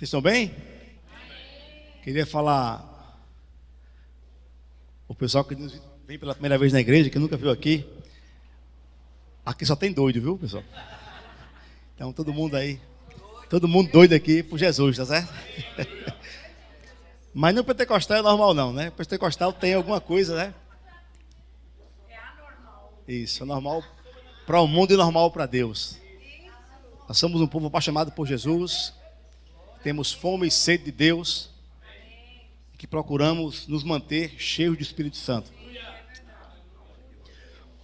Vocês estão bem? Queria falar o pessoal que vem pela primeira vez na igreja, que nunca viu aqui. Aqui só tem doido, viu, pessoal? Então todo mundo aí, todo mundo doido aqui por Jesus, tá certo? Mas no pentecostal é normal não, né? O pentecostal tem alguma coisa, né? É anormal. Isso, é normal para o mundo e normal para Deus. Nós somos um povo apaixonado por Jesus. Temos fome e sede de Deus, que procuramos nos manter cheios do Espírito Santo.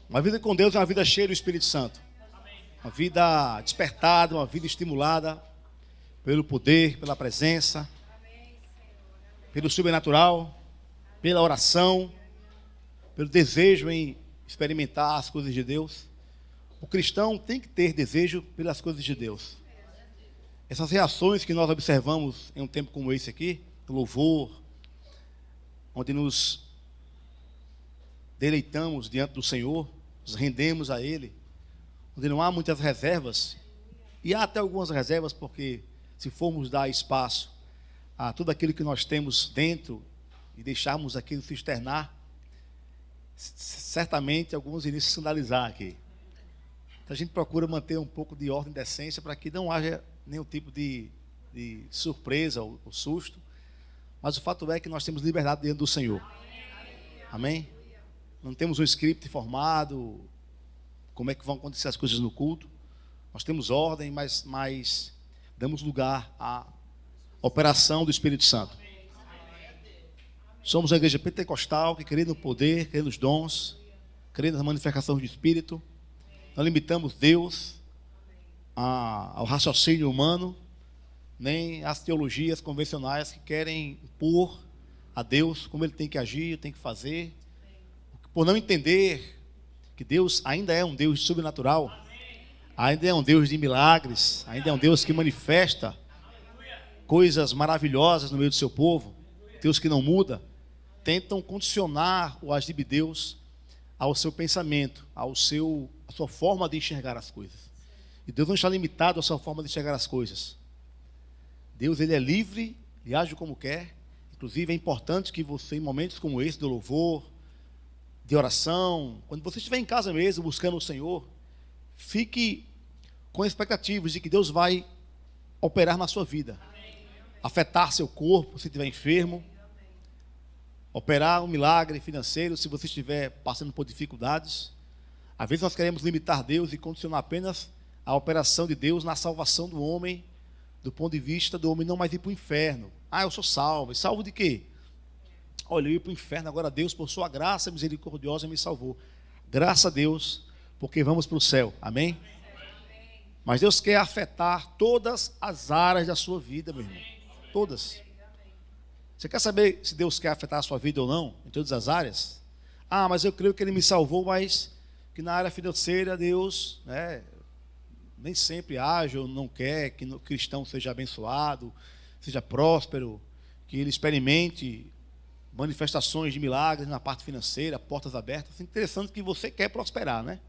Uma vida com Deus é uma vida cheia do Espírito Santo. Uma vida despertada, uma vida estimulada pelo poder, pela presença, pelo sobrenatural, pela oração, pelo desejo em experimentar as coisas de Deus. O cristão tem que ter desejo pelas coisas de Deus. Essas reações que nós observamos em um tempo como esse aqui, do louvor, onde nos deleitamos diante do Senhor, nos rendemos a Ele, onde não há muitas reservas, e há até algumas reservas, porque se formos dar espaço a tudo aquilo que nós temos dentro e deixarmos aquilo se externar, certamente alguns iriam se escandalizar aqui. Então a gente procura manter um pouco de ordem e decência para que não haja nenhum tipo de surpresa ou susto, mas o fato é que nós temos liberdade diante do Senhor. Amém? Não temos um script formado, como é que vão acontecer as coisas no culto. Nós temos ordem, mas damos lugar à operação do Espírito Santo. Somos uma igreja pentecostal que crê no poder, crê nos dons, crê nas manifestações do Espírito. Não limitamos Deus ao raciocínio humano, nem às teologias convencionais que querem impor a Deus como Ele tem que agir, tem que fazer, por não entender que Deus ainda é um Deus sobrenatural, ainda é um Deus de milagres, ainda é um Deus que manifesta coisas maravilhosas no meio do seu povo. Deus que não muda. Tentam condicionar o agir de Deus ao seu pensamento, à sua forma de enxergar as coisas. E Deus não está limitado à sua forma de enxergar as coisas. Deus, Ele é livre e age como quer. Inclusive é importante que você, em momentos como esse, do louvor, de oração, quando você estiver em casa mesmo, buscando o Senhor, fique com expectativas de que Deus vai operar na sua vida. Afetar seu corpo, se estiver enfermo. Operar um milagre financeiro, se você estiver passando por dificuldades. Às vezes nós queremos limitar Deus e condicionar apenas a operação de Deus na salvação do homem, do ponto de vista do homem não mais ir para o inferno. Ah, eu sou salvo. E salvo de quê? Olha, eu ia para o inferno, agora Deus, por sua graça misericordiosa, me salvou. Graças a Deus, porque vamos para o céu. Amém? Mas Deus quer afetar todas as áreas da sua vida, meu irmão. Todas. Você quer saber se Deus quer afetar a sua vida ou não, em todas as áreas? Ah, mas eu creio que Ele me salvou, mas que na área financeira Deus, nem sempre age ou não quer que o cristão seja abençoado, seja próspero, que ele experimente manifestações de milagres na parte financeira, portas abertas. É interessante que você quer prosperar, né?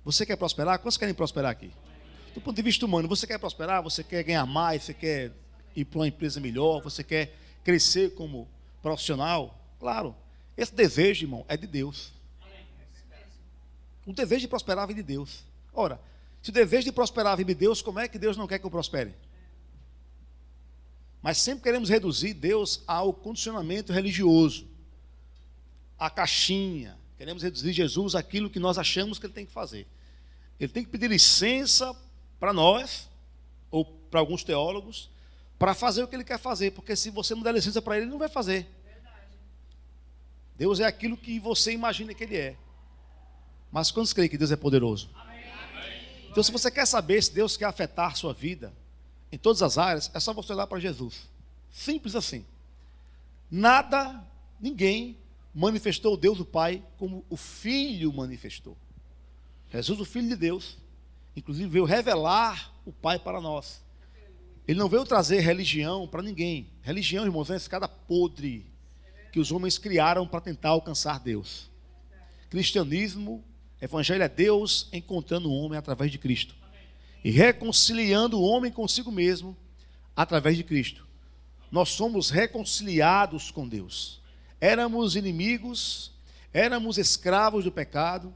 Você quer prosperar? Quantos querem prosperar aqui? Do ponto de vista humano, você quer prosperar? Você quer ganhar mais? Você quer ir para uma empresa melhor? Você quer crescer como profissional? Claro, esse desejo, irmão, é de Deus. O desejo de prosperar vem de Deus. Ora, se o desejo de prosperar vem de Deus, como é que Deus não quer que eu prospere? Mas sempre queremos reduzir Deus ao condicionamento religioso, à caixinha. Queremos reduzir Jesus àquilo que nós achamos que Ele tem que fazer. Ele tem que pedir licença para nós, ou para alguns teólogos, para fazer o que Ele quer fazer, porque se você não der licença para Ele não vai fazer. Deus é aquilo que você imagina que Ele é. Mas quantos creem que Deus é poderoso? Então, se você quer saber se Deus quer afetar a sua vida em todas as áreas, é só você olhar para Jesus. Simples assim. Ninguém manifestou o Deus o Pai como o Filho manifestou. Jesus, o Filho de Deus, inclusive veio revelar o Pai para nós. Ele não veio trazer religião para ninguém. Religião, irmãos, é uma escada podre que os homens criaram para tentar alcançar Deus. Cristianismo, evangelho é Deus encontrando o homem através de Cristo e reconciliando o homem consigo mesmo através de Cristo. Nós somos reconciliados com Deus. Éramos inimigos, éramos escravos do pecado,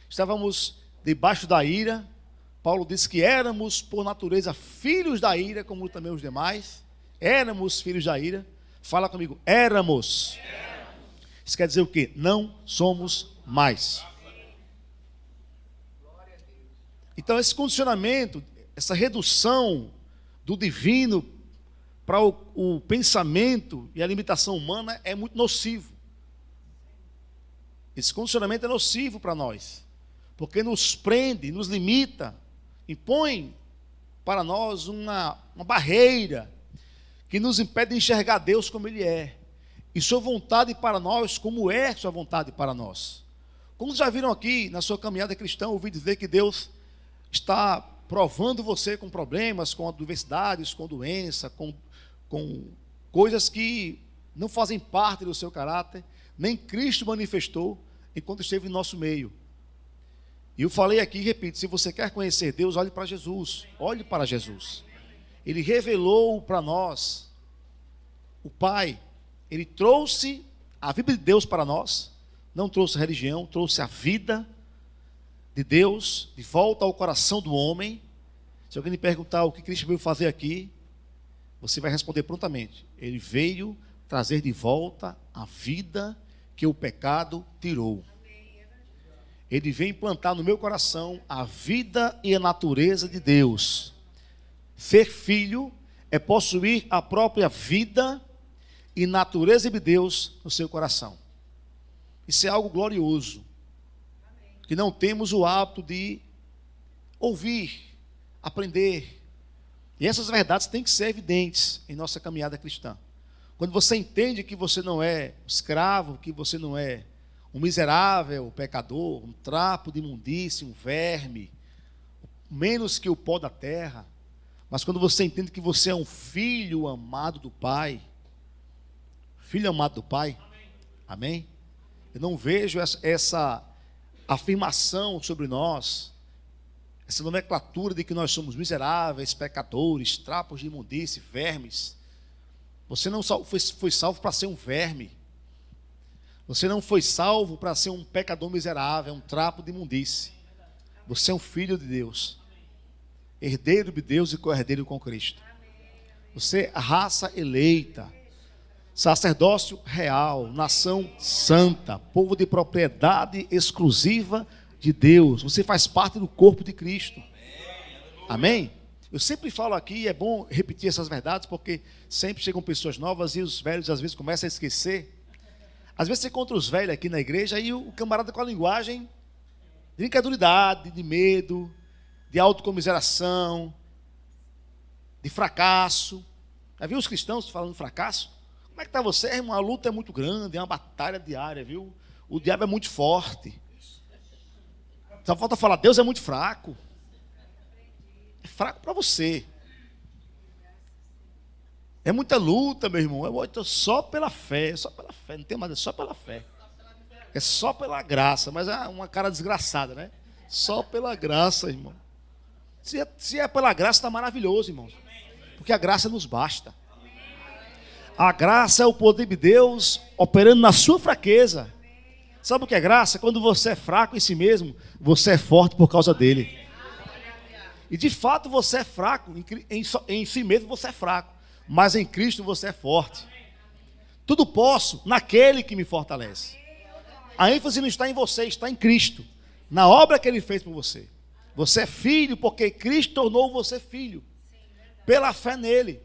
estávamos debaixo da ira. Paulo diz que éramos, por natureza, filhos da ira, como também os demais. Éramos filhos da ira. Fala comigo, éramos. Isso quer dizer o quê? Não somos mais. Então, esse condicionamento, essa redução do divino para o pensamento e a limitação humana é muito nocivo. Esse condicionamento é nocivo para nós, porque nos prende, nos limita, impõe para nós uma barreira que nos impede de enxergar Deus como Ele é, e sua vontade para nós como é sua vontade para nós. Como já viram aqui na sua caminhada cristã, ouvi dizer que Deus está provando você com problemas, com adversidades, com doença, com coisas que não fazem parte do seu caráter, nem Cristo manifestou enquanto esteve em nosso meio. E eu falei aqui e repito, se você quer conhecer Deus, olhe para Jesus, olhe para Jesus. Ele revelou para nós o Pai, Ele trouxe a vida de Deus para nós, não trouxe religião, trouxe a vida de Deus de volta ao coração do homem. Se alguém lhe perguntar o que Cristo veio fazer aqui, você vai responder prontamente: Ele veio trazer de volta a vida que o pecado tirou. Ele veio implantar no meu coração a vida e a natureza de Deus. Ser filho é possuir a própria vida e natureza de Deus no seu coração. Isso é algo glorioso, que não temos o hábito de ouvir, aprender. E essas verdades têm que ser evidentes em nossa caminhada cristã. Quando você entende que você não é escravo, que você não é um miserável pecador, um trapo de imundície, um verme, menos que o pó da terra, mas quando você entende que você é um filho amado do Pai, filho amado do Pai, amém? Eu não vejo essa afirmação sobre nós, essa nomenclatura de que nós somos miseráveis, pecadores, trapos de imundície, vermes. Você não foi salvo para ser um verme. Você não foi salvo para ser um pecador miserável, um trapo de imundície. Você é um filho de Deus, herdeiro de Deus e co-herdeiro com Cristo. Você é raça eleita, sacerdócio real, nação santa, povo de propriedade exclusiva de Deus. Você faz parte do corpo de Cristo. Amém? Eu sempre falo aqui, e é bom repetir essas verdades, porque sempre chegam pessoas novas e os velhos às vezes começam a esquecer. Às vezes você encontra os velhos aqui na igreja e o camarada com a linguagem de incredulidade, de medo, de autocomiseração, de fracasso. Já viu os cristãos falando de fracasso? Como é que está você, irmão? A luta é muito grande, é uma batalha diária, viu? O diabo é muito forte. Só falta falar, Deus é muito fraco. É fraco para você. É muita luta, meu irmão. Só pela fé, não tem mais, é só pela fé. É só pela graça, mas é uma cara desgraçada, né? Só pela graça, irmão. Se é pela graça, está maravilhoso, irmão. Porque a graça nos basta. A graça é o poder de Deus operando na sua fraqueza. Sabe o que é graça? Quando você é fraco em si mesmo, você é forte por causa dele. E de fato você é fraco, em si mesmo você é fraco. Mas em Cristo você é forte. Tudo posso naquele que me fortalece. A ênfase não está em você, está em Cristo. Na obra que Ele fez por você. Você é filho porque Cristo tornou você filho. Pela fé nele.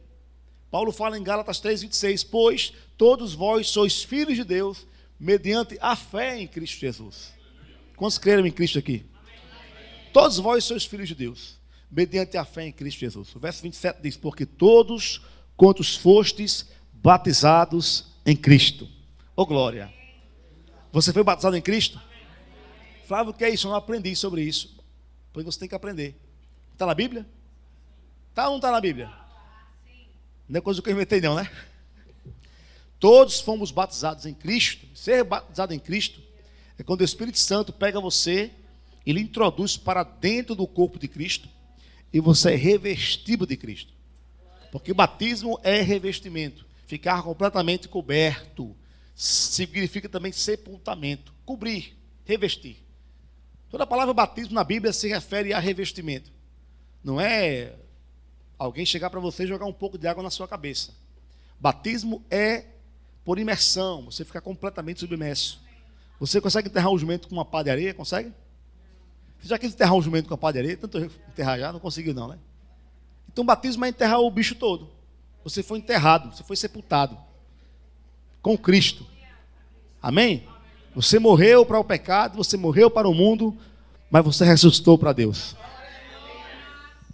Paulo fala em Gálatas 3:26. Pois todos vós sois filhos de Deus, mediante a fé em Cristo Jesus. Quantos creram em Cristo aqui? Todos vós sois filhos de Deus, mediante a fé em Cristo Jesus. O verso 27 diz, porque todos quantos fostes batizados em Cristo. Ô glória! Você foi batizado em Cristo? Flávio, o que é isso? Eu não aprendi sobre isso. Pois você tem que aprender. Está na Bíblia? Está ou não está na Bíblia? Não é coisa que eu inventei não, né? Todos fomos batizados em Cristo. Ser batizado em Cristo é quando o Espírito Santo pega você e lhe introduz para dentro do corpo de Cristo e você é revestido de Cristo. Porque batismo é revestimento. Ficar completamente coberto. Significa também sepultamento. Cobrir, revestir. Toda a palavra batismo na Bíblia se refere a revestimento. Não é alguém chegar para você e jogar um pouco de água na sua cabeça. Batismo é por imersão. Você fica completamente submerso. Você consegue enterrar um jumento com uma pá de areia? Consegue? Você já quis enterrar um jumento com uma pá de areia? Tanto enterrar já, não conseguiu não, né? Então batismo é enterrar o bicho todo. Você foi enterrado, você foi sepultado com Cristo. Amém? Você morreu para o pecado, você morreu para o mundo, mas você ressuscitou para Deus.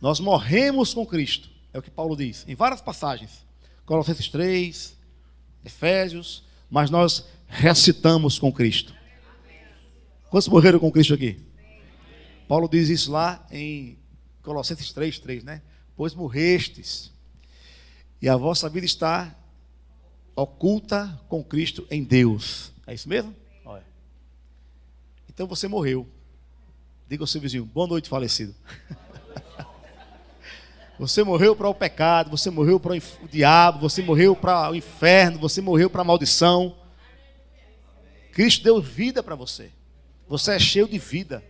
Nós morremos com Cristo, é o que Paulo diz, em várias passagens. Colossenses 3, Efésios, mas nós ressuscitamos com Cristo. Quantos morreram com Cristo aqui? Paulo diz isso lá em Colossenses 3, né? Pois morrestes, e a vossa vida está oculta com Cristo em Deus. É isso mesmo? Olha. Então você morreu. Diga ao seu vizinho, boa noite, falecido. Você morreu para o pecado, você morreu para o diabo, você morreu para o inferno, você morreu para a maldição. Cristo deu vida para você. Você é cheio de vida.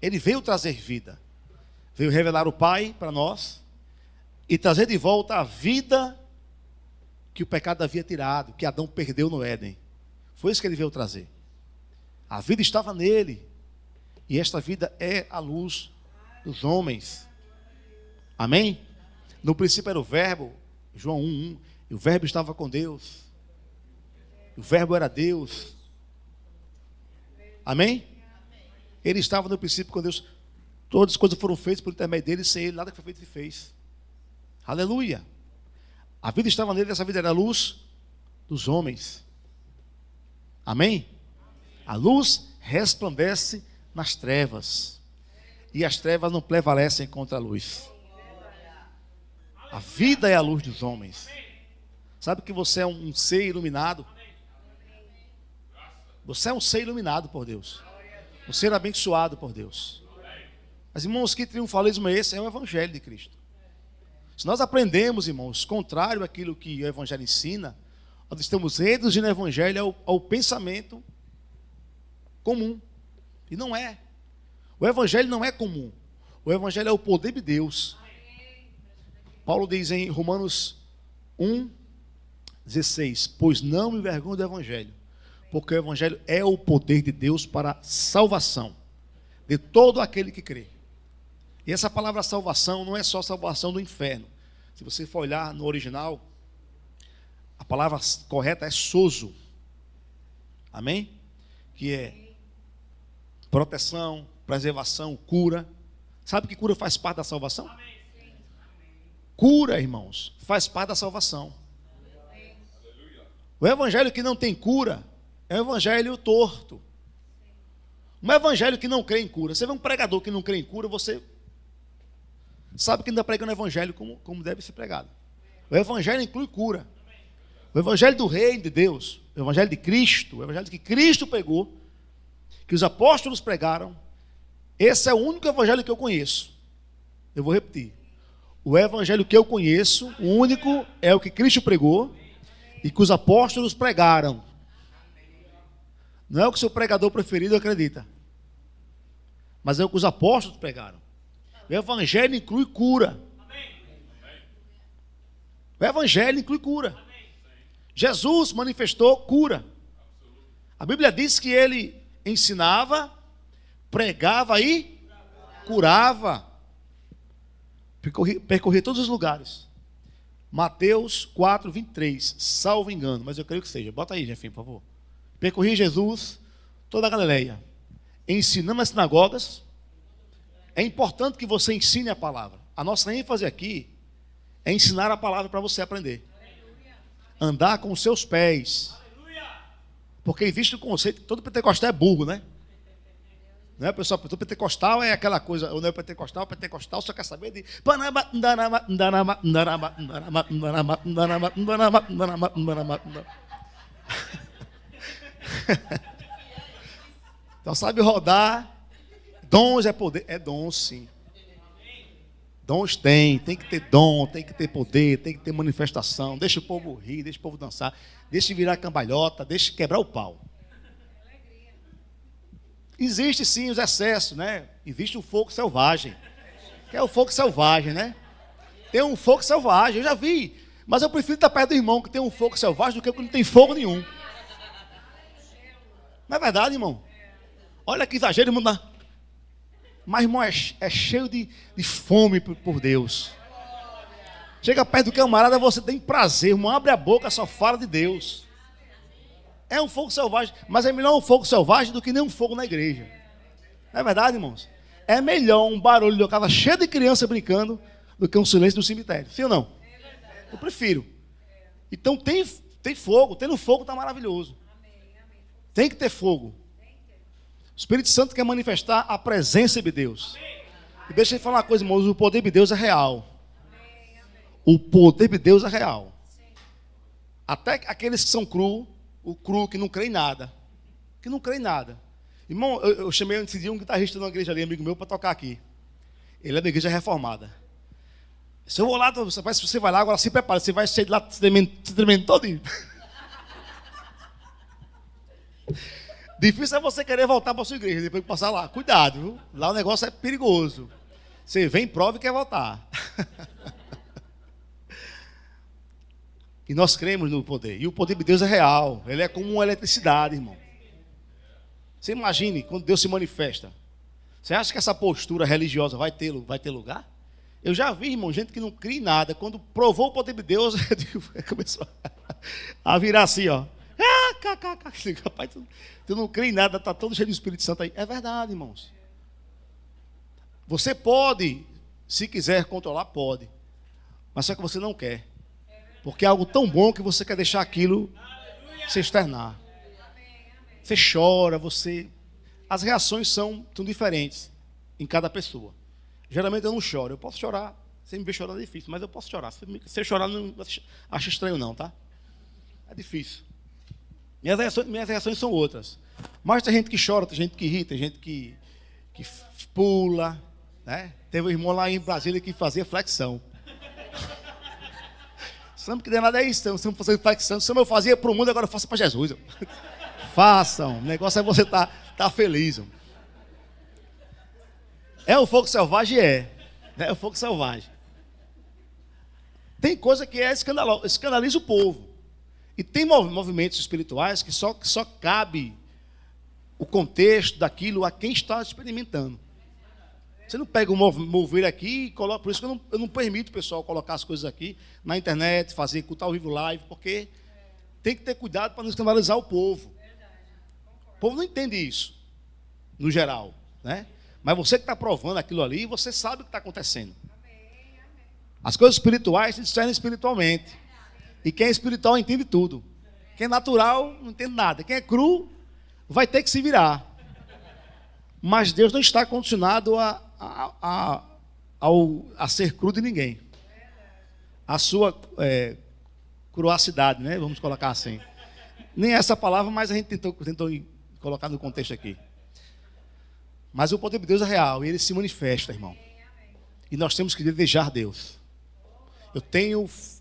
Ele veio trazer vida. Veio revelar o Pai para nós e trazer de volta a vida que o pecado havia tirado, que Adão perdeu no Éden. Foi isso que ele veio trazer. A vida estava nele. E esta vida é a luz dos homens. Amém? No princípio era o verbo, João 1:1. E o verbo estava com Deus. O verbo era Deus. Amém? Ele estava no princípio com Deus. Todas as coisas foram feitas por intermédio dele, sem ele nada que foi feito se fez. Aleluia. A vida estava nele, essa vida era a luz dos homens. Amém? A luz resplandece nas trevas. E as trevas não prevalecem contra a luz. A vida é a luz dos homens. Sabe que você é um ser iluminado? Você é um ser iluminado por Deus. Um ser abençoado por Deus. Mas, irmãos, que triunfalismo é esse? É o Evangelho de Cristo. Se nós aprendemos, irmãos, contrário àquilo que o Evangelho ensina, nós estamos reduzindo o Evangelho ao pensamento comum. E não é. O Evangelho não é comum. O Evangelho é o poder de Deus. Paulo diz em Romanos 1:16: pois não me envergonho do Evangelho, porque o Evangelho é o poder de Deus para a salvação de todo aquele que crê. E essa palavra salvação não é só salvação do inferno. Se você for olhar no original, a palavra correta é sozo. Amém? Que é proteção, preservação, cura. Sabe que cura faz parte da salvação? Cura, irmãos, faz parte da salvação. O evangelho que não tem cura é um evangelho torto. Um evangelho que não crê em cura. Você vê um pregador que não crê em cura, você sabe que ainda prega o evangelho como deve ser pregado. O evangelho inclui cura. O evangelho do reino de Deus, o evangelho de Cristo, o evangelho que Cristo pegou, que os apóstolos pregaram, esse é o único evangelho que eu conheço. Eu vou repetir. O evangelho que eu conheço, o único, é o que Cristo pregou e que os apóstolos pregaram. Não é o que o seu pregador preferido acredita, mas é o que os apóstolos pregaram. O evangelho inclui cura. O evangelho inclui cura. Jesus manifestou cura. A Bíblia diz que ele ensinava, pregava e curava. Percorria todos os lugares. Mateus 4:23, salvo engano, mas eu creio que seja. Bota aí, Jefinho, por favor. Percorria Jesus toda a Galileia, ensinando nas sinagogas. É importante que você ensine a palavra. A nossa ênfase aqui é ensinar a palavra para você aprender. Andar com os seus pés. Porque existe o conceito que todo pentecostal é burro, né? Não é, pessoal? Todo pentecostal é aquela coisa, o neopentecostal, pentecostal só quer saber de... Então sabe rodar. Dons é poder. É dom, sim. Dons tem que ter dom, tem que ter poder, tem que ter manifestação. Deixa o povo rir, deixa o povo dançar, deixa virar cambalhota, deixa quebrar o pau. Existe sim os excessos, né? Existe o fogo selvagem. Que é o fogo selvagem, né? Tem um fogo selvagem, eu já vi. Mas eu prefiro estar perto do irmão que tem um fogo selvagem do que que não tem fogo nenhum. Não é verdade, irmão? Olha que exagero, irmão. Mas, irmão, é cheio de fome por Deus. Chega perto do camarada, você tem prazer, irmão. Abre a boca, só fala de Deus. É um fogo selvagem, mas é melhor um fogo selvagem do que nem um fogo na igreja. Não é verdade, irmãos? É melhor um barulho de uma casa cheia de criança brincando do que um silêncio do cemitério. Sim ou não? Eu prefiro. Então tem fogo, tendo fogo está maravilhoso. Tem que ter fogo. O Espírito Santo quer manifestar a presença de Deus. E deixa eu falar uma coisa, irmãos, o poder de Deus é real. O poder de Deus é real. Até aqueles que são cru, o cru que não crê em nada. Que não crê em nada. Irmão, eu chamei esse dia um guitarrista de uma igreja ali, amigo meu, para tocar aqui. Ele é da igreja reformada. Se eu vou lá, você vai lá, agora se prepara, você vai sair de lá se tremendo todinho. Difícil é você querer voltar para a sua igreja depois de passar lá. Cuidado, viu? Lá o negócio é perigoso. Você vem, prova e quer voltar. E nós cremos no poder. E o poder de Deus é real. Ele é como uma eletricidade, irmão. Você imagine quando Deus se manifesta. Você acha que essa postura religiosa vai ter lugar? Eu já vi, irmão, gente que não crê em nada. Quando provou o poder de Deus, começou a virar assim, ó. Rapaz, tu não crê em nada, está todo cheio de Espírito Santo aí. É verdade, irmãos. Você pode, se quiser controlar, pode. Mas só que você não quer. Porque é algo tão bom que você quer deixar aquilo se externar. Você chora, você... As reações são diferentes em cada pessoa. Geralmente eu não choro. Eu posso chorar. Você me vê chorando é difícil, mas eu posso chorar. Se eu chorar, não acho estranho não, tá? É difícil. Minhas reações são outras. Mas tem gente que chora, tem gente que ri, tem gente que pula, né? Teve um irmão lá em Brasília que fazia flexão. Sabe que de nada é isso, estamos fazendo flexão. Se eu fazia para o mundo, agora eu faço para Jesus. Façam, o negócio é você tá feliz. É o fogo selvagem? É o fogo selvagem. Tem coisa que escandaliza o povo. E tem movimentos espirituais que só cabe o contexto daquilo a quem está experimentando. Você não pega o mover aqui e coloca. Por isso que eu não permito o pessoal colocar as coisas aqui na internet, fazer culto ao vivo live, porque tem que ter cuidado para não escandalizar o povo. O povo não entende isso, no geral, né? Mas você que está provando aquilo ali, você sabe o que está acontecendo. As coisas espirituais se discernem espiritualmente. E quem é espiritual entende tudo. Quem é natural não entende nada. Quem é cru vai ter que se virar. Mas Deus não está condicionado a ser cru de ninguém. A sua cruacidade, né? Vamos colocar assim. Nem essa palavra, mas a gente tentou colocar no contexto aqui. Mas o poder de Deus é real e ele se manifesta, irmão. E nós temos que desejar Deus.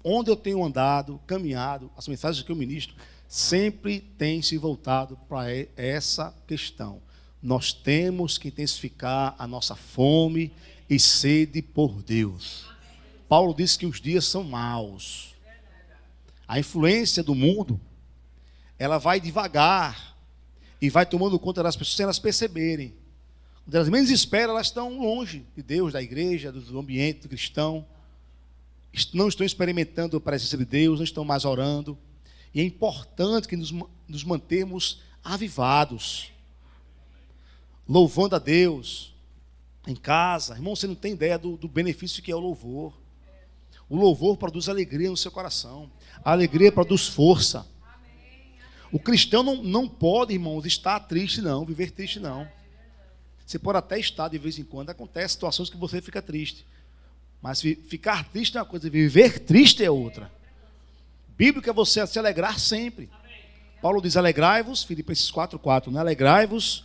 Onde eu tenho andado, caminhado, as mensagens que eu ministro, sempre tem se voltado para essa questão. Nós temos que intensificar a nossa fome e sede por Deus. Paulo disse que os dias são maus. A influência do mundo, ela vai devagar e vai tomando conta das pessoas sem elas perceberem. Quando elas menos esperam, elas estão longe de Deus, da igreja, do ambiente cristão. Não estão experimentando a presença de Deus, não estão mais orando. E é importante que nos mantermos avivados, louvando a Deus em casa. Irmão, você não tem ideia do benefício que é o louvor. O louvor produz alegria no seu coração. A alegria produz força. O cristão não pode, irmãos, estar triste não, viver triste não. Você pode até estar de vez em quando, acontece situações que você fica triste. Mas ficar triste é uma coisa, viver triste é outra. Bíblico é você se alegrar sempre. Paulo diz, alegrai-vos, Filipenses 4:4, né? Alegrai-vos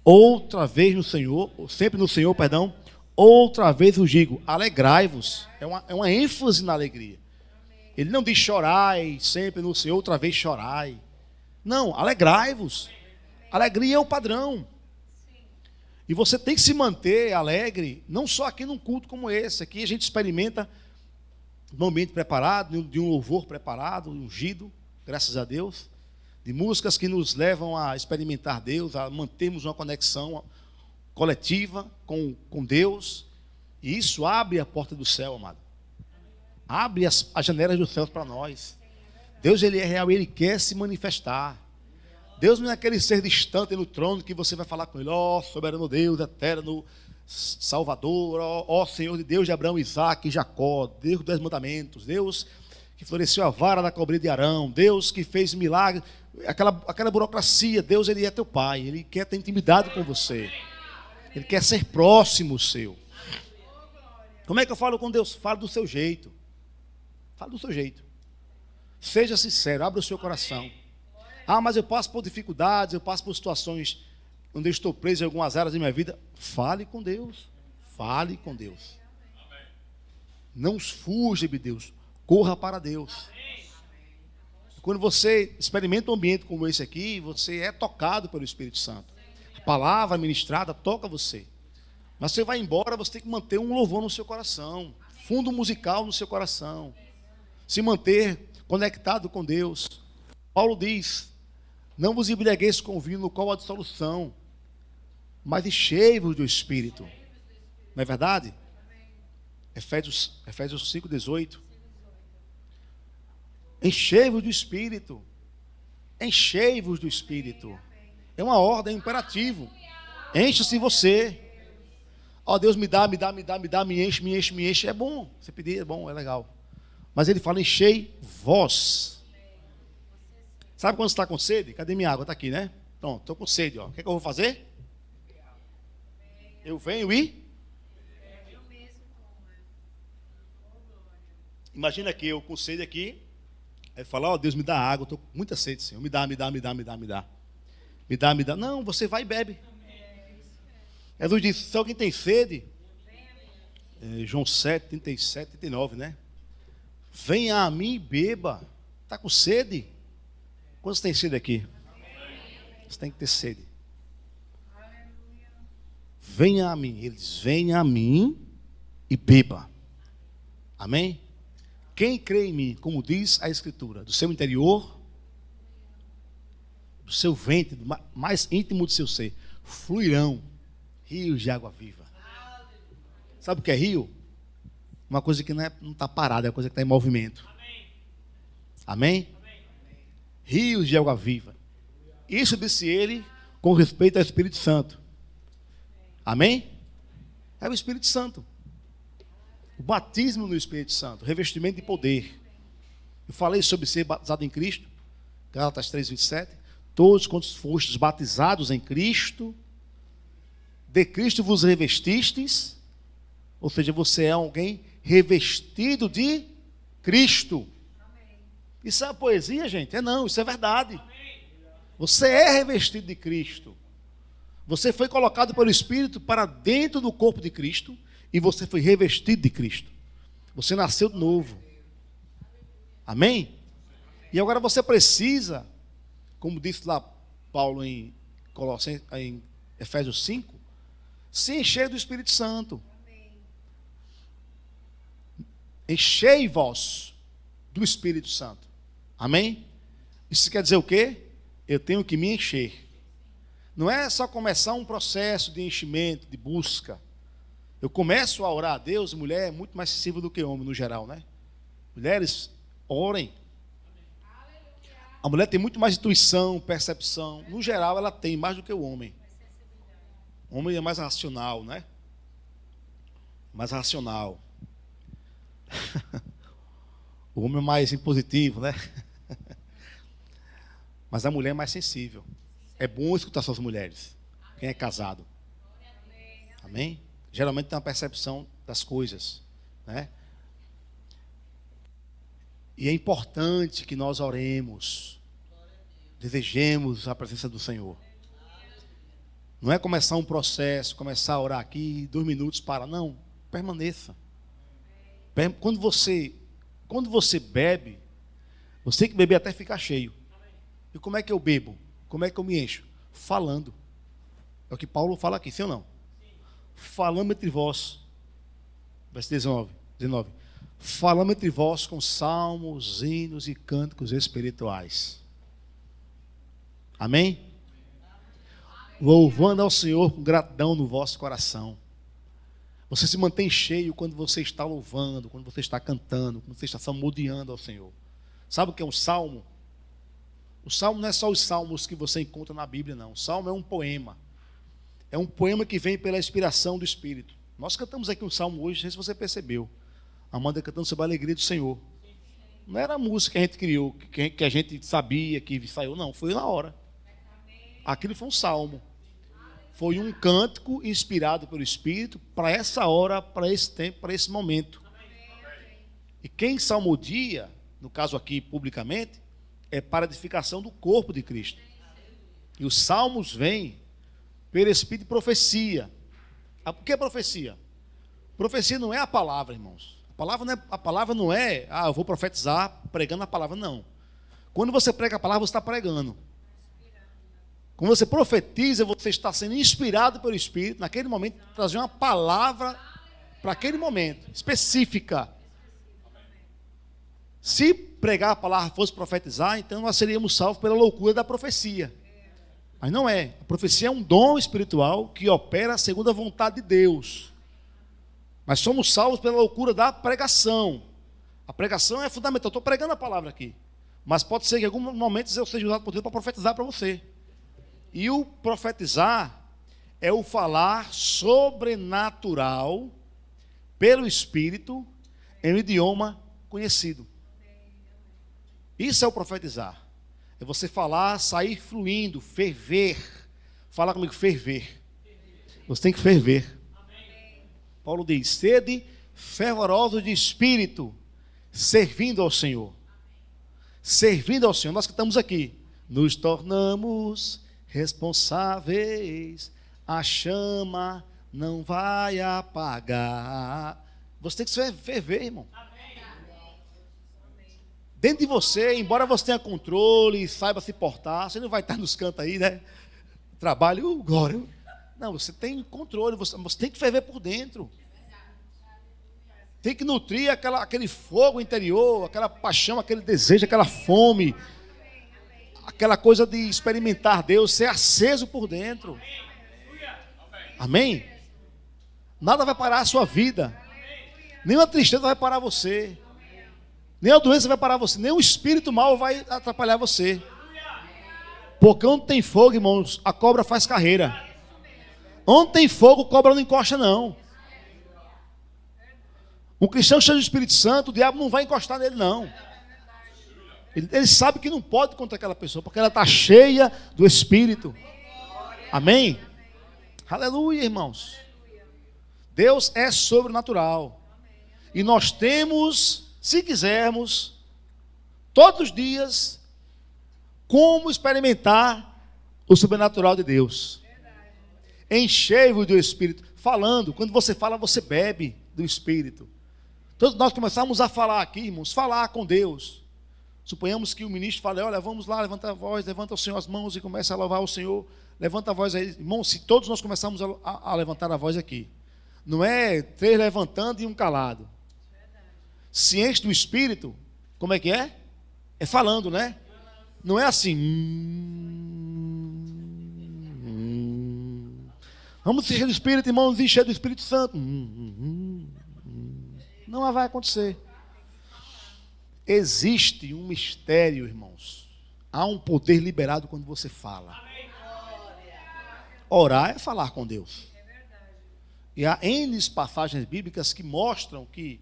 outra vez no Senhor, sempre no Senhor, perdão. outra vez vos digo, alegrai-vos. É uma ênfase na alegria. Ele não diz chorai sempre no Senhor, outra vez chorai. Não, alegrai-vos. Alegria é o padrão. E você tem que se manter alegre, não só aqui num culto como esse. Aqui a gente experimenta um ambiente preparado, de um louvor preparado, ungido, graças a Deus. De músicas que nos levam a experimentar Deus, a mantermos uma conexão coletiva com Deus. E isso abre a porta do céu, amado. Abre as janelas dos céus para nós. Deus, ele é real, ele quer se manifestar. Deus não é aquele ser distante no trono que você vai falar com ele, ó soberano Deus, eterno Salvador, ó Senhor de Deus de Abraão, Isaque e Jacó, Deus dos mandamentos, Deus que floresceu a vara da cobreira de Arão, Deus que fez milagre, aquela burocracia. Deus, ele é teu pai, ele quer ter intimidade com você, ele quer ser próximo seu. Como é que eu falo com Deus? Falo do seu jeito. Fala do seu jeito. Seja sincero, abra o seu coração. Ah, mas eu passo por dificuldades, eu passo por situações onde eu estou preso em algumas áreas da minha vida. Fale com Deus. Fale com Deus. Não fuja de Deus. Corra para Deus. Quando você experimenta um ambiente como esse aqui, você é tocado pelo Espírito Santo. A palavra ministrada toca você. Mas você vai embora, você tem que manter um louvor no seu coração. Fundo musical no seu coração. Se manter conectado com Deus. Paulo diz, não vos embriagueis com vinho no qual há dissolução, mas enchei-vos do Espírito. Não é verdade? Efésios 5,18. Enchei-vos do Espírito. Enchei-vos do Espírito. É uma ordem, é um imperativo. Encha-se você. Ó, Deus me dá, me enche. É bom, você pedir é bom, é legal. Mas ele fala, enchei vós. Sabe quando você está com sede? Cadê minha água? Está aqui, né? Pronto, estou com sede. Ó. O que é que eu vou fazer? Eu venho e... Imagina que eu com sede aqui. Aí fala, ó, Deus me dá água, estou com muita sede, Senhor. Me dá. Não, você vai e bebe. Jesus disse, se alguém tem sede, João 7, 37, 39, né? Venha a mim e beba. Está com sede? Quantos tem sede aqui? Você tem que ter sede. Venha a mim. Ele diz, venha a mim e beba. Amém? Quem crê em mim, como diz a Escritura, do seu interior, do seu ventre, do mais íntimo do seu ser, fluirão rios de água viva. Sabe o que é rio? Uma coisa que não está parada, é uma coisa que está em movimento. Amém? Rios de água viva. Isso disse ele com respeito ao Espírito Santo. Amém? É o Espírito Santo. O batismo no Espírito Santo, revestimento de poder. Eu falei sobre ser batizado em Cristo, Gálatas 3:27. Todos quantos fostes batizados em Cristo, de Cristo vos revestistes, ou seja, você é alguém revestido de Cristo. Isso é uma poesia, gente? Não, isso é verdade. Você é revestido de Cristo. Você foi colocado pelo Espírito para dentro do corpo de Cristo e você foi revestido de Cristo. Você nasceu de novo. Amém? E agora você precisa, como disse lá Paulo em Efésios 5, se encher do Espírito Santo. Enchei-vos do Espírito Santo. Amém? Isso quer dizer o quê? Eu tenho que me encher. Não é só começar um processo de enchimento, de busca. Eu começo a orar a Deus, mulher é muito mais sensível do que homem no geral, né? Mulheres, orem. A mulher tem muito mais intuição, percepção. No geral, ela tem mais do que o homem. O homem é mais racional, né? Mais racional. O homem é mais impositivo, né? Mas a mulher é mais sensível. É bom escutar suas mulheres. Quem é casado. Amém? Geralmente tem uma percepção das coisas, né? E é importante que nós oremos. Desejemos a presença do Senhor. Não é começar um processo, começar a orar aqui, 2 minutos para. Não, permaneça. Quando você bebe, você tem que beber até ficar cheio. E como é que eu bebo? Como é que eu me encho? Falando. É o que Paulo fala aqui, sim ou não? Falando entre vós. Verso 19. Falando entre vós com salmos, hinos e cânticos espirituais. Amém? Louvando ao Senhor com gratidão no vosso coração. Você se mantém cheio quando você está louvando, quando você está cantando, quando você está salmodiando ao Senhor. Sabe o que é um salmo? O salmo não é só os salmos que você encontra na Bíblia, não. O salmo é um poema. É um poema que vem pela inspiração do Espírito. Nós cantamos aqui um salmo hoje, não sei se você percebeu. Amanda cantando sobre a alegria do Senhor. Não era a música que a gente criou, que a gente sabia que saiu, não. Foi na hora. Aquilo foi um salmo. Foi um cântico inspirado pelo Espírito para essa hora, para esse tempo, para esse momento. E quem salmodia, no caso aqui publicamente, é para a edificação do corpo de Cristo. E os salmos vêm pelo Espírito de profecia. O que é profecia? Profecia não é a palavra, irmãos. A palavra não é, eu vou profetizar pregando a palavra, não. Quando você prega a palavra, você está pregando. Quando você profetiza, você está sendo inspirado pelo Espírito, naquele momento, trazer uma palavra para aquele momento, específica. Se pregar a palavra fosse profetizar, então nós seríamos salvos pela loucura da profecia. Mas não é. A profecia é um dom espiritual que opera segundo a vontade de Deus. Mas somos salvos pela loucura da pregação. A pregação é fundamental. Eu estou pregando a palavra aqui. Mas pode ser que em algum momento eu seja usado por Deus para profetizar para você. E o profetizar é o falar sobrenatural pelo Espírito em um idioma conhecido. Isso é o profetizar. É você falar, sair fluindo, ferver. Fala comigo, ferver. Você tem que ferver. Paulo diz, sede fervorosos de espírito, servindo ao Senhor. Servindo ao Senhor. Nós que estamos aqui, nos tornamos responsáveis, a chama não vai apagar. Você tem que se ferver, irmão. Dentro de você, embora você tenha controle e saiba se portar, você não vai estar nos cantos aí, né? Trabalho, glória. Não, você tem controle, você tem que ferver por dentro. Tem que nutrir aquele fogo interior, aquela paixão, aquele desejo, aquela fome. Aquela coisa de experimentar Deus, ser aceso por dentro. Amém? Nada vai parar a sua vida. Nenhuma tristeza vai parar você. Nem a doença vai parar você. Nem o espírito mal vai atrapalhar você. Porque onde tem fogo, irmãos, a cobra faz carreira. Onde tem fogo, cobra não encosta, não. Um cristão cheio do Espírito Santo, o diabo não vai encostar nele, não. Ele sabe que não pode contra aquela pessoa, porque ela está cheia do Espírito. Amém? Aleluia, irmãos. Deus é sobrenatural. E nós temos, se quisermos, todos os dias, como experimentar o sobrenatural de Deus. Enchei-vos do Espírito. Falando, quando você fala, você bebe do Espírito. Todos nós começamos a falar aqui, irmãos, falar com Deus. Suponhamos que o ministro fale, olha, vamos lá, levanta a voz, levanta o Senhor as mãos e começa a louvar o Senhor. Levanta a voz aí. Irmão, se todos nós começarmos a levantar a voz aqui, não é 3 levantando e 1 calado. Se enche do Espírito, como é que é? É falando, né? Não é assim. Vamos se encher do Espírito, irmãos, encher do Espírito Santo. Não vai acontecer. Existe um mistério, irmãos. Há um poder liberado quando você fala. Orar é falar com Deus. E há N passagens bíblicas que mostram que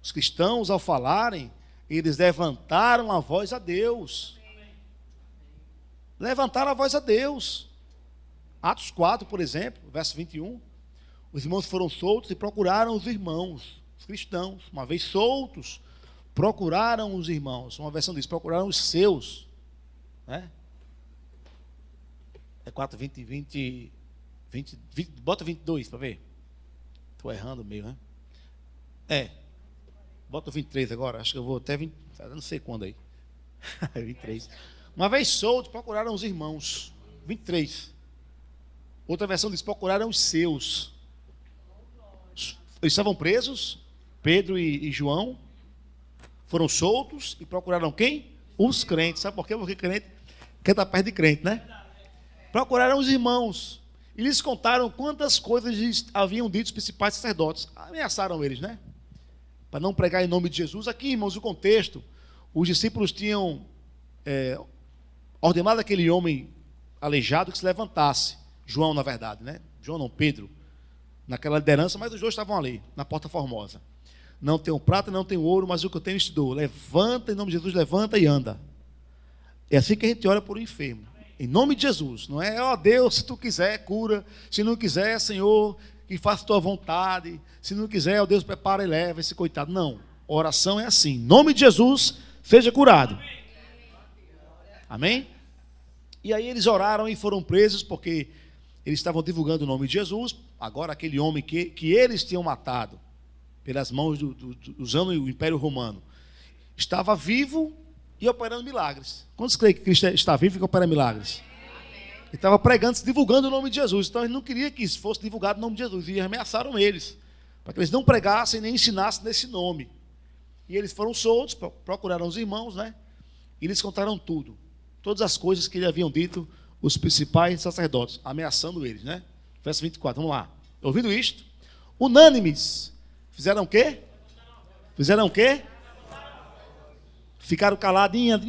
os cristãos, ao falarem, eles levantaram a voz a Deus. Levantaram a voz a Deus. Atos 4, por exemplo, verso 21. Os irmãos foram soltos e procuraram os irmãos, os cristãos. Uma vez soltos, procuraram os irmãos. Uma versão diz, procuraram os seus. Né? É 4, 20, Bota 22 para ver. Estou errando meio, né? Bota 23 agora. Acho que eu vou até 20, não sei quando aí. 23. Uma vez soltos, procuraram os irmãos. 23. Outra versão diz: procuraram os seus. Eles estavam presos, Pedro e João. Foram soltos e procuraram quem? Os crentes. Sabe por quê? Porque crente quer estar perto de crente, né? Procuraram os irmãos. E lhes contaram quantas coisas lhes haviam dito os principais sacerdotes. Ameaçaram eles, né? Para não pregar em nome de Jesus. Aqui, irmãos, o contexto. Os discípulos tinham ordenado aquele homem aleijado que se levantasse. João, na verdade, né? João não, Pedro. Naquela liderança, mas os dois estavam ali, na Porta Formosa. Não tenho prata, não tenho ouro, mas o que eu tenho te dou. Levanta, em nome de Jesus, levanta e anda. É assim que a gente ora por um enfermo. Em nome de Jesus. Não é, ó Deus, se tu quiser, cura. Se não quiser, Senhor, que faça a tua vontade. Se não quiser, ó Deus, prepara e leva esse coitado. Não. A oração é assim. Em nome de Jesus, seja curado. Amém? E aí eles oraram e foram presos porque eles estavam divulgando o nome de Jesus. Agora aquele homem que eles tinham matado pelas mãos usando o Império Romano estava vivo e operando milagres. Quantos creem que Cristo está vivo e que opera milagres? Ele estava pregando, divulgando o nome de Jesus. Então ele não queria que fosse divulgado o nome de Jesus. E ameaçaram eles, para que eles não pregassem nem ensinassem nesse nome. E eles foram soltos, procuraram os irmãos, né? E eles contaram tudo. Todas as coisas que lhe haviam dito os principais sacerdotes, ameaçando eles, né? Verso 24, vamos lá. Ouvindo isto, unânimes, fizeram o quê? Fizeram o quê? Ficaram caladinhos?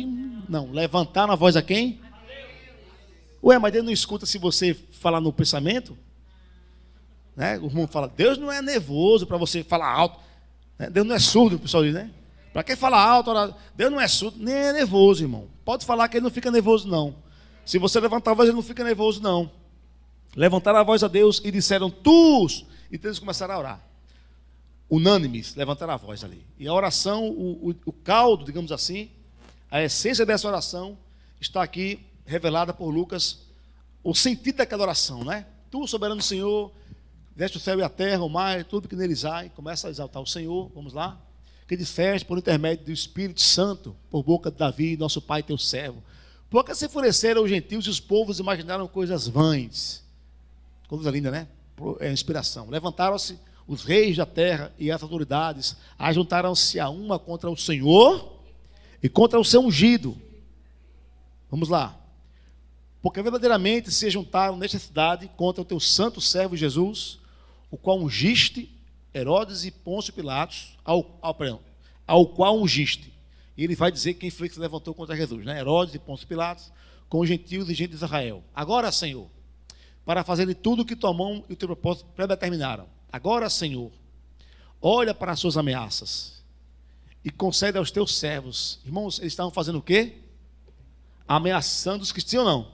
Não, levantaram a voz a quem? Ué, mas Deus não escuta se você falar no pensamento? Né? O irmão fala, Deus não é nervoso para você falar alto. Né? Deus não é surdo, o pessoal diz, né? Para quem falar alto, Deus não é surdo, nem é nervoso, irmão. Pode falar que ele não fica nervoso, não. Se você levantar a voz, ele não fica nervoso, não. Levantaram a voz a Deus e disseram, e eles começaram a orar. Unânimes, levantaram a voz ali. E a oração, o caldo, digamos assim, a essência dessa oração está aqui revelada por Lucas, o sentido daquela oração, né? Tu, soberano Senhor, deste o céu e a terra, o mar, tudo que neles há, e começa a exaltar o Senhor, vamos lá. Que disseste por intermédio do Espírito Santo, por boca de Davi, nosso pai, teu servo. Porque se enfureceram os gentios e os povos imaginaram coisas vãs. Coisa linda, né? É inspiração. Levantaram-se os reis da terra e as autoridades, ajuntaram-se a uma contra o Senhor e contra o seu ungido. Vamos lá. Porque verdadeiramente se juntaram nesta cidade contra o teu santo servo Jesus, o qual ungiste Herodes e Pôncio Pilatos, ao qual ungiste. E ele vai dizer quem foi que se levantou contra Jesus, né? Herodes e Pôncio Pilatos, com os gentios e gente de Israel. Agora, Senhor, para fazer tudo o que tua mão e o teu propósito predeterminaram. Agora, Senhor, olha para as suas ameaças e concede aos teus servos. Irmãos, eles estavam fazendo o quê? Ameaçando os cristãos, sim ou não?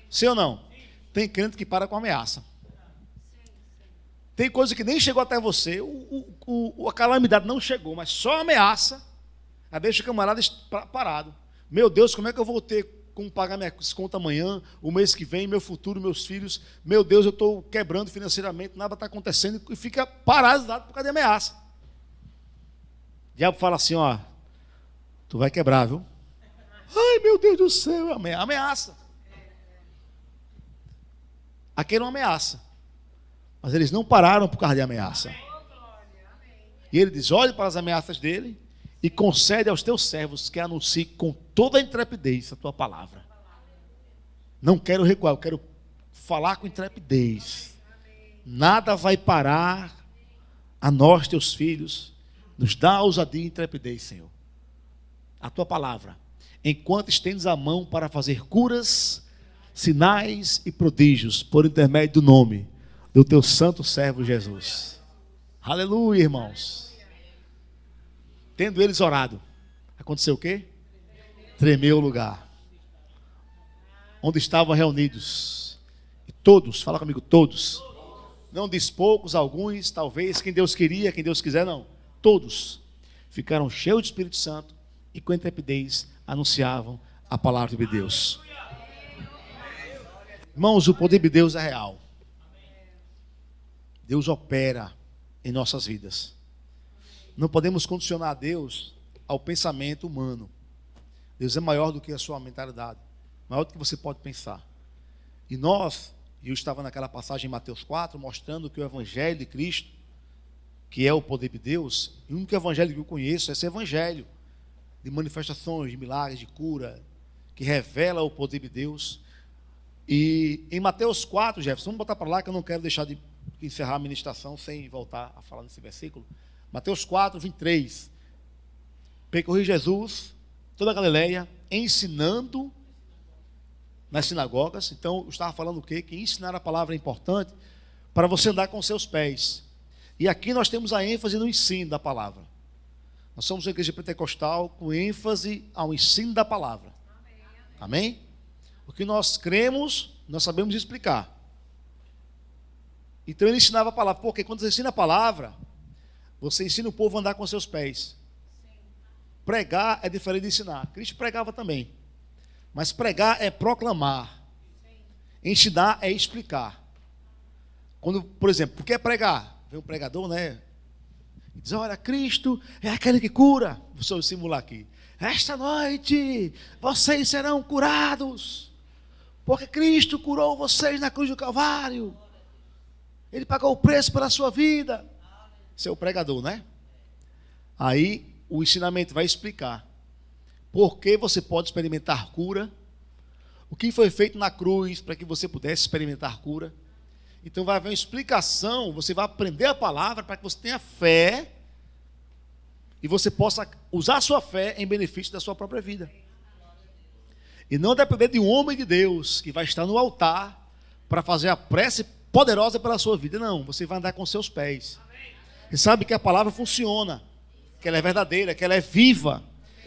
Sim ou não? Tem crente que para com ameaça. Tem coisa que nem chegou até você, a calamidade não chegou, mas só a ameaça, a deixa o camarada parado. Meu Deus, como é que eu vou ter como pagar minha conta amanhã, o mês que vem, meu futuro, meus filhos? Meu Deus, eu estou quebrando financeiramente, nada está acontecendo, e fica paralisado por causa de ameaça. O diabo fala assim, ó, tu vai quebrar, viu? Ai, meu Deus do céu, ameaça. Aqui não ameaça. Mas eles não pararam por causa de ameaça. E ele diz, olhe para as ameaças dele e concede aos teus servos que anunciem com toda a intrepidez a tua palavra. Não quero recuar, eu quero falar com intrepidez. Nada vai parar a nós, teus filhos. Nos dá ousadia e intrepidez, Senhor. A tua palavra. Enquanto estendes a mão para fazer curas, sinais e prodígios por intermédio do nome do teu santo servo Jesus. Aleluia, irmãos. Tendo eles orado, aconteceu o quê? Tremeu o lugar onde estavam reunidos. E todos, fala comigo, todos. Não diz poucos, alguns, talvez, quem Deus queria, quem Deus quiser, não. Todos ficaram cheios de Espírito Santo e com intrepidez anunciavam a palavra de Deus. Irmãos, o poder de Deus é real. Deus opera em nossas vidas. Não podemos condicionar Deus ao pensamento humano. Deus é maior do que a sua mentalidade, maior do que você pode pensar. E eu estava naquela passagem em Mateus 4, mostrando que o Evangelho de Cristo, que é o poder de Deus, e o único Evangelho que eu conheço é esse Evangelho de manifestações, de milagres, de cura, que revela o poder de Deus. E em Mateus 4, Jefferson, vamos botar para lá que eu não quero deixar de encerrar a ministração sem voltar a falar nesse versículo. Mateus 4, 23. Percorri Jesus toda a Galileia, ensinando nas sinagogas. Então, eu estava falando o quê? Que ensinar a palavra é importante para você andar com seus pés. E aqui nós temos a ênfase no ensino da palavra. Nós somos uma igreja pentecostal com ênfase ao ensino da palavra. Amém? O que nós cremos, nós sabemos explicar. Então ele ensinava a palavra, porque quando você ensina a palavra, você ensina o povo a andar com seus pés. Pregar é diferente de ensinar. Cristo pregava também. Mas pregar é proclamar. Ensinar é explicar. Quando, por exemplo, o que é pregar? Vem um pregador, né? E diz, olha, Cristo é aquele que cura. Vou simular aqui. Esta noite vocês serão curados. Porque Cristo curou vocês na cruz do Calvário. Ele pagou o preço pela sua vida. Esse é o pregador, né? Aí o ensinamento vai explicar por que você pode experimentar cura, o que foi feito na cruz para que você pudesse experimentar cura. Então vai haver uma explicação, você vai aprender a palavra para que você tenha fé e você possa usar a sua fé em benefício da sua própria vida. E não depender de um homem de Deus que vai estar no altar para fazer a prece poderosa pela sua vida. Não, você vai andar com seus pés. E sabe que a palavra funciona, que ela é verdadeira, que ela é viva.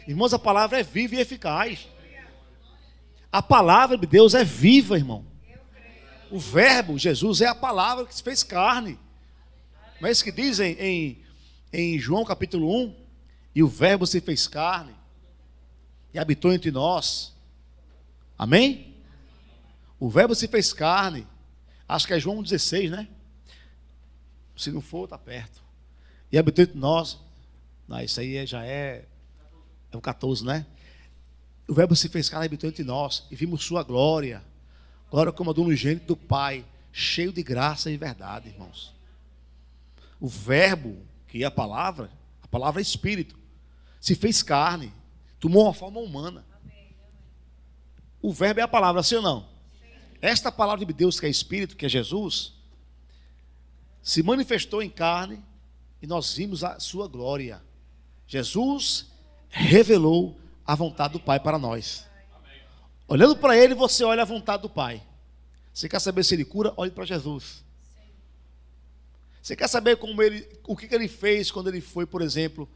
Irmãos, a palavra é viva e eficaz. A palavra de Deus é viva, irmão. O verbo, Jesus, é a palavra que se fez carne. Não é isso que dizem em João capítulo 1? E o verbo se fez carne e habitou entre nós. Amém? O verbo se fez carne. Acho que é João 16, né? Se não for, está perto. E habitou entre nós. Não, isso aí já é o 14, né? O verbo se fez carne e habitou entre nós. E vimos sua glória. Glória como a do unigênito do Pai. Cheio de graça e verdade, irmãos. O verbo, que é a palavra é espírito, se fez carne. Tomou uma forma humana. O verbo é a palavra, sim ou não? Esta palavra de Deus, que é espírito, que é Jesus, se manifestou em carne e nós vimos a sua glória. Jesus revelou a vontade do Pai para nós. Olhando para ele, você olha a vontade do Pai. Você quer saber se ele cura? Olhe para Jesus. Você quer saber o que ele fez quando ele foi, por exemplo,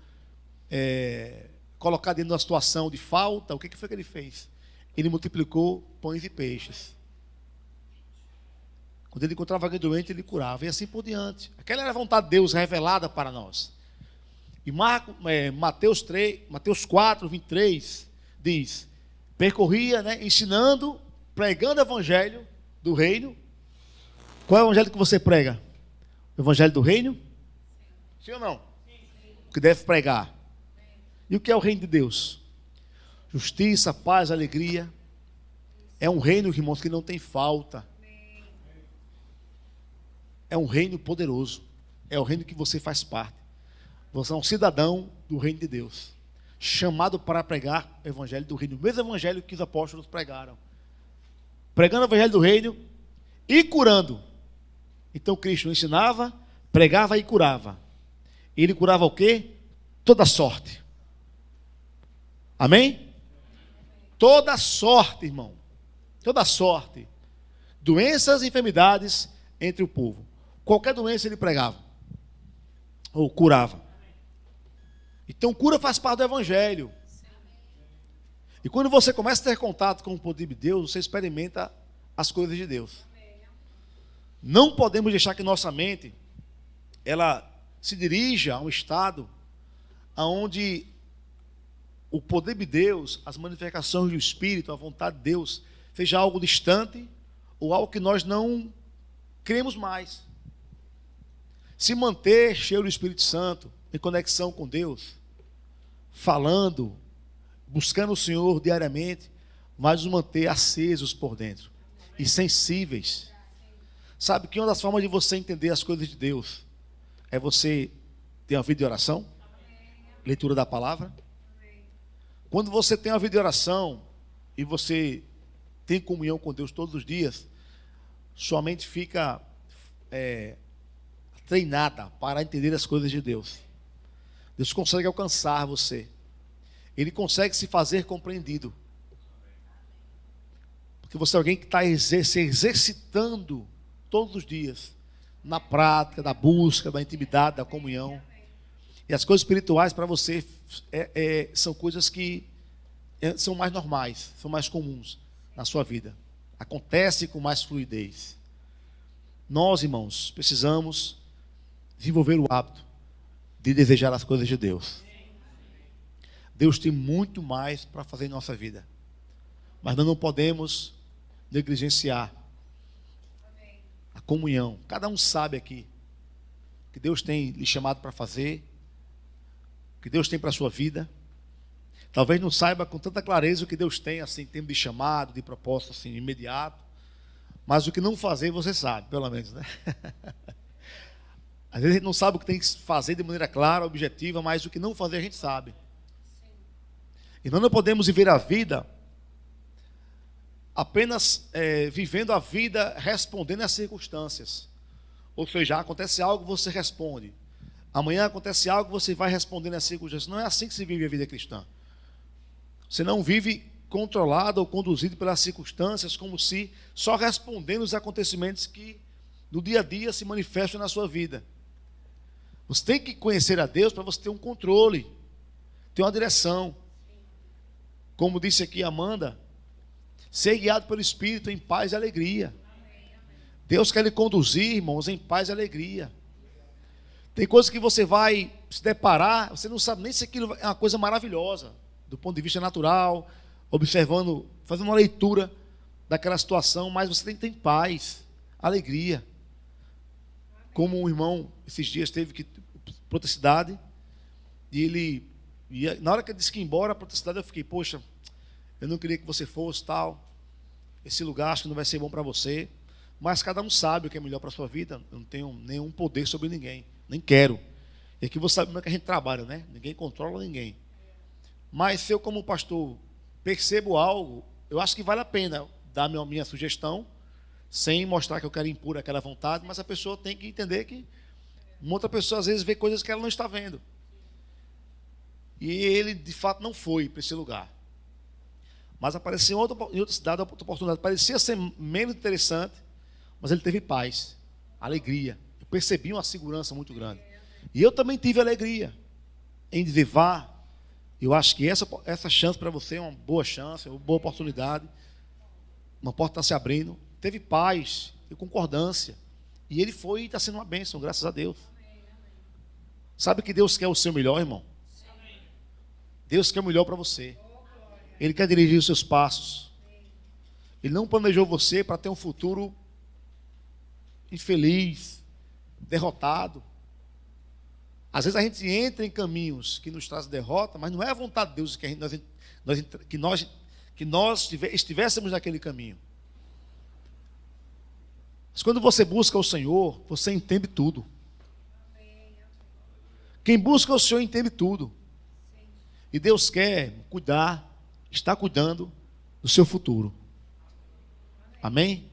colocado dentro de uma situação de falta? O que foi que ele fez? Ele multiplicou pães e peixes. Quando ele encontrava alguém doente, ele curava, e assim por diante. Aquela era a vontade de Deus revelada para nós. E Mateus 4, 23, diz, percorria, né, ensinando, pregando o evangelho do reino. Qual é o evangelho que você prega? O evangelho do reino? Sim ou não? O que deve pregar. E o que é o reino de Deus? Justiça, paz, alegria. É um reino, irmãos, que não tem falta. É um reino poderoso. É o reino que você faz parte. Você é um cidadão do reino de Deus, chamado para pregar o evangelho do reino. O mesmo evangelho que os apóstolos pregaram. Pregando o evangelho do reino e curando. Então Cristo ensinava, pregava e curava. Ele curava o quê? Toda sorte. Amém? Toda sorte, irmão. Toda sorte. Doenças e enfermidades entre o povo. Qualquer doença ele pregava. Ou curava. Então cura faz parte do evangelho. E quando você começa a ter contato com o poder de Deus, você experimenta as coisas de Deus. Não podemos deixar que nossa mente ela se dirija a um estado onde o poder de Deus, as manifestações do Espírito, a vontade de Deus, seja algo distante ou algo que nós não cremos mais. Se manter cheio do Espírito Santo, em conexão com Deus, falando, buscando o Senhor diariamente, vai nos manter acesos por dentro e sensíveis. Sabe que uma das formas de você entender as coisas de Deus é você ter uma vida de oração, leitura da palavra. Quando você tem uma vida de oração e você tem comunhão com Deus todos os dias, sua mente fica treinada para entender as coisas de Deus. Deus consegue alcançar você. Ele consegue se fazer compreendido. Porque você é alguém que está se exercitando todos os dias na prática, da busca, da intimidade, da comunhão. E as coisas espirituais para você são coisas que são mais normais, são mais comuns na sua vida. Acontece com mais fluidez. Nós, irmãos, precisamos desenvolver o hábito de desejar as coisas de Deus. Deus tem muito mais para fazer em nossa vida. Mas nós não podemos negligenciar a comunhão. Cada um sabe aqui que Deus tem lhe chamado para fazer, que Deus tem para a sua vida. Talvez não saiba com tanta clareza o que Deus tem, assim, em termos de chamado, de propósito, assim, imediato. Mas o que não fazer, você sabe, pelo menos, né? Às vezes a gente não sabe o que tem que fazer de maneira clara, objetiva, mas o que não fazer a gente sabe. E nós não podemos viver a vida apenas vivendo a vida respondendo às circunstâncias. Ou seja, acontece algo, você responde. Amanhã acontece algo, você vai respondendo às circunstâncias. Não é assim que se vive a vida cristã. Você não vive controlado ou conduzido pelas circunstâncias, como se só respondendo os acontecimentos que no dia a dia se manifestam na sua vida. Você tem que conhecer a Deus para você ter um controle, ter uma direção. Como disse aqui Amanda, ser guiado pelo Espírito em paz e alegria. Deus quer lhe conduzir, irmãos, em paz e alegria. Tem coisas que você vai se deparar, você não sabe nem se aquilo é uma coisa maravilhosa, do ponto de vista natural, observando, fazendo uma leitura daquela situação, mas você tem que ter paz, alegria. Como um irmão, esses dias, teve que ir para outra cidade, e na hora que ele disse que ia embora para outra cidade, eu fiquei, poxa, eu não queria que você fosse, tal, esse lugar acho que não vai ser bom para você, mas cada um sabe o que é melhor para a sua vida. Eu não tenho nenhum poder sobre ninguém, nem quero. E aqui você sabe como é que a gente trabalha, né? Ninguém controla ninguém. Mas se eu, como pastor, percebo algo, eu acho que vale a pena dar a minha sugestão, sem mostrar que eu quero impor aquela vontade, mas a pessoa tem que entender que uma outra pessoa às vezes vê coisas que ela não está vendo. E ele de fato não foi para esse lugar. Mas apareceu em outra cidade, outra oportunidade. Parecia ser menos interessante, mas ele teve paz, alegria. Eu percebi uma segurança muito grande. E eu também tive alegria em dizer, vá. Eu acho que essa chance para você é uma boa chance, uma boa oportunidade. Uma porta está se abrindo. Teve paz e concordância. E ele foi e está sendo uma bênção, graças a Deus. Sabe que Deus quer o seu melhor, irmão? Deus quer o melhor para você. Ele quer dirigir os seus passos. Ele não planejou você para ter um futuro infeliz, derrotado. Às vezes a gente entra em caminhos que nos trazem derrota, mas não é a vontade de Deus que nós estivéssemos naquele caminho. Mas quando você busca o Senhor, você entende tudo. Quem busca o Senhor entende tudo. E Deus quer cuidar, está cuidando do seu futuro. Amém?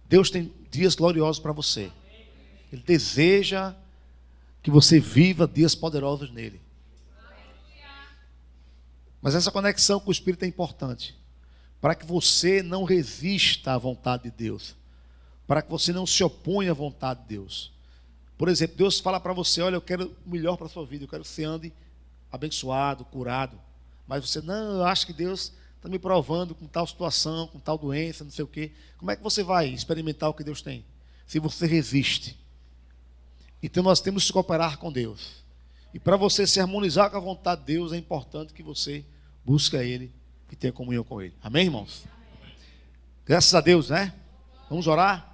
Deus tem dias gloriosos para você. Ele deseja que você viva dias poderosos nele. Mas essa conexão com o Espírito é importante, para que você não resista à vontade de Deus, para que você não se oponha à vontade de Deus. Por exemplo, Deus fala para você, olha, eu quero o melhor para a sua vida, eu quero que você ande abençoado, curado. Mas você, não, eu acho que Deus está me provando com tal situação, com tal doença, não sei o quê. Como é que você vai experimentar o que Deus tem? Se você resiste. Então nós temos que cooperar com Deus. E para você se harmonizar com a vontade de Deus, é importante que você busque a Ele e tenha comunhão com Ele. Amém, irmãos? Graças a Deus, né? Vamos orar?